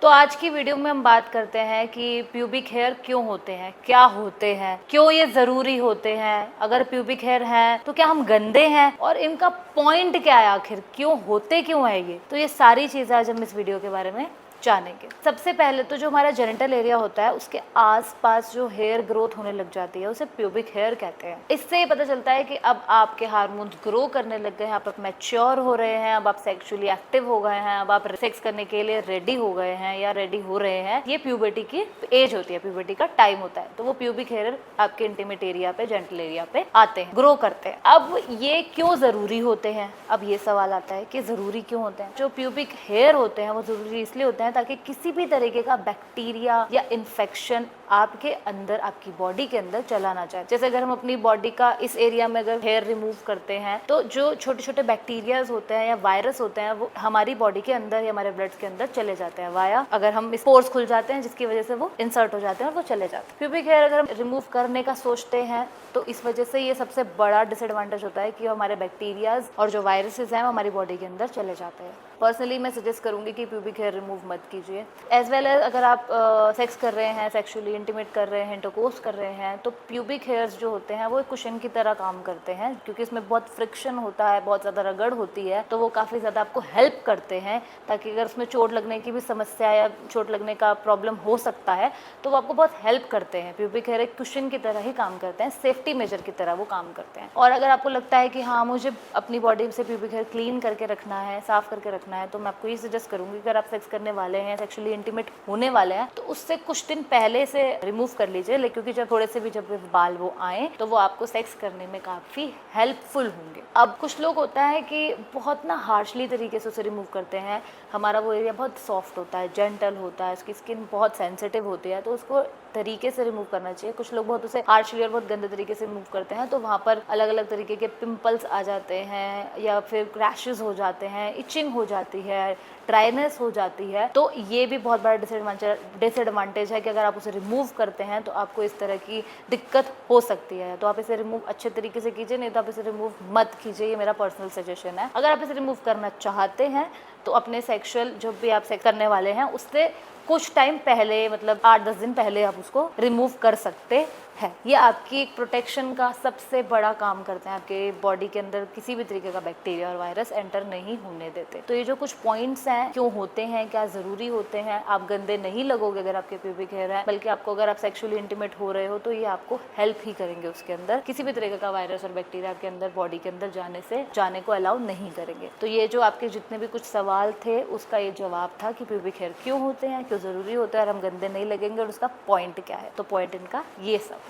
तो आज की वीडियो में हम बात करते हैं कि प्यूबिक हेयर क्यों होते हैं, क्या होते हैं, क्यों ये जरूरी होते हैं, अगर प्यूबिक हेयर है तो क्या हम गंदे हैं और इनका पॉइंट क्या है, आखिर क्यों होते क्यों है ये। तो ये सारी चीजें आज हम इस वीडियो के बारे में जानेंगे। सबसे पहले तो जो हमारा जेनिटल एरिया होता है उसके आसपास जो हेयर ग्रोथ होने लग जाती है उसे प्यूबिक हेयर कहते हैं। इससे ये पता चलता है कि अब आपके हार्मोन्स ग्रो करने लग गए हैं, आप मैच्योर हो रहे हैं, अब आप सेक्सुअली एक्टिव हो गए हैं, अब आप सेक्स करने के लिए रेडी हो गए हैं या रेडी हो रहे हैं। ये प्यूबर्टी की एज होती है, प्यूबर्टी का टाइम होता है, तो वो प्यूबिक हेयर आपके इंटीमेट एरिया पे, जेनिटल एरिया पे आते हैं, ग्रो करते हैं। अब ये क्यों जरूरी होते हैं, अब ये सवाल आता है कि जरूरी क्यों होते हैं। जो प्यूबिक हेयर होते हैं वो जरूरी इसलिए होते हैं ताकि किसी भी तरीके का बैक्टीरिया या इन्फेक्शन आपके अंदर, आपकी बॉडी के अंदर चला ना जाए। जैसे अगर हम अपनी बॉडी का इस एरिया में अगर हेयर रिमूव करते हैं तो जो छोटे छोटे बैक्टीरियाज होते हैं या वायरस होते हैं वो हमारी बॉडी के अंदर या हमारे ब्लड के अंदर चले जाते हैं वाया, अगर हम स्पोर्स खुल जाते हैं जिसकी वजह से वो इंसर्ट हो जाते हैं और वो चले जाते हैं। प्यूबिक हेयर अगर हम रिमूव करने का सोचते हैं तो इस वजह से ये सबसे बड़ा डिसएडवांटेज होता है कि हमारे बैक्टीरियाज और जो वायरसेस हैं वो हमारी बॉडी के अंदर चले जाते हैं। पर्सनली मैं सजेस्ट करूंगी कि प्यूबिक हेयर रिमूव मत कीजिए। एज वेल एज अगर आप सेक्स कर रहे हैं, सेक्सुअली इंटीमेट कर रहे हैं, इंटरकोर्स कर रहे हैं, तो प्यूबिक हेयर्स जो होते हैं वो एक कुशन की तरह काम करते हैं, क्योंकि इसमें बहुत फ्रिक्शन होता है, बहुत ज़्यादा रगड़ होती है, तो वो काफ़ी ज़्यादा आपको हेल्प करते हैं ताकि अगर उसमें चोट लगने की भी समस्या या चोट लगने का प्रॉब्लम हो सकता है तो वो आपको बहुत हेल्प करते हैं। प्यूबिक हेयर एक कुशन की तरह ही काम करते हैं, सेफ्टी मेजर की तरह वो काम करते हैं। और अगर आपको लगता है कि हाँ मुझे अपनी बॉडी से प्यूबिक हेयर क्लीन करके रखना है, साफ करके रखना है, तो मैं आपको ये सजेस्ट करूंगी अगर आप सेक्स करने वाले हैं, सेक्सुअली इंटीमेट होने वाले हैं, तो उससे कुछ दिन पहले से रिमूव कर लीजिए, क्योंकि जब थोड़े से भी जब बाल वो आए तो वो आपको सेक्स करने में काफी हेल्पफुल होंगे। अब कुछ लोग होता है कि बहुत ना हार्शली तरीके से उसे रिमूव करते हैं। हमारा वो एरिया बहुत सॉफ्ट होता है, जेंटल होता है, उसकी स्किन बहुत सेंसिटिव होती है, तो उसको तरीके से रिमूव करना चाहिए। कुछ लोग बहुत उसे हार्शली और बहुत गंदे तरीके से रिमूव करते हैं, तो वहाँ पर अलग अलग तरीके के पिंपल्स आ जाते हैं या फिर क्रैशेस हो जाते हैं, इचिंग हो जाती है, ड्राइनेस हो जाती है। तो ये भी बहुत बड़ा डिसएडवांटेज है कि अगर आप उसे रिमूव करते हैं तो आपको इस तरह की दिक्कत हो सकती है। तो आप इसे रिमूव अच्छे तरीके से कीजिए, नहीं तो आप इसे रिमूव मत कीजिए, ये मेरा पर्सनल सजेशन है। अगर आप इसे रिमूव करना चाहते हैं तो अपने सेक्सुअल जो भी आप सेक्स करने वाले हैं उससे कुछ टाइम पहले, मतलब 8-10 दिन पहले आप उसको रिमूव कर सकते है। ये आपकी एक प्रोटेक्शन का सबसे बड़ा काम करते हैं, आपके बॉडी के अंदर किसी भी तरीके का बैक्टीरिया और वायरस एंटर नहीं होने देते। तो ये जो कुछ पॉइंट्स हैं, क्यों होते हैं, क्या जरूरी होते हैं, आप गंदे नहीं लगोगे अगर आपके प्यूबिक हेयर है, बल्कि आपको अगर आप सेक्सुअली इंटीमेट हो रहे हो तो ये आपको हेल्प ही करेंगे, उसके अंदर किसी भी तरीके का वायरस और बैक्टीरिया आपके अंदर बॉडी के अंदर जाने को अलाउ नहीं करेंगे। तो ये जो आपके जितने भी कुछ सवाल थे उसका ये जवाब था कि प्यूबिक हेयर क्यों होते हैं, क्यों जरूरी होता है और हम गंदे नहीं लगेंगे और उसका पॉइंट क्या है। तो पॉइंट इनका ये सब है।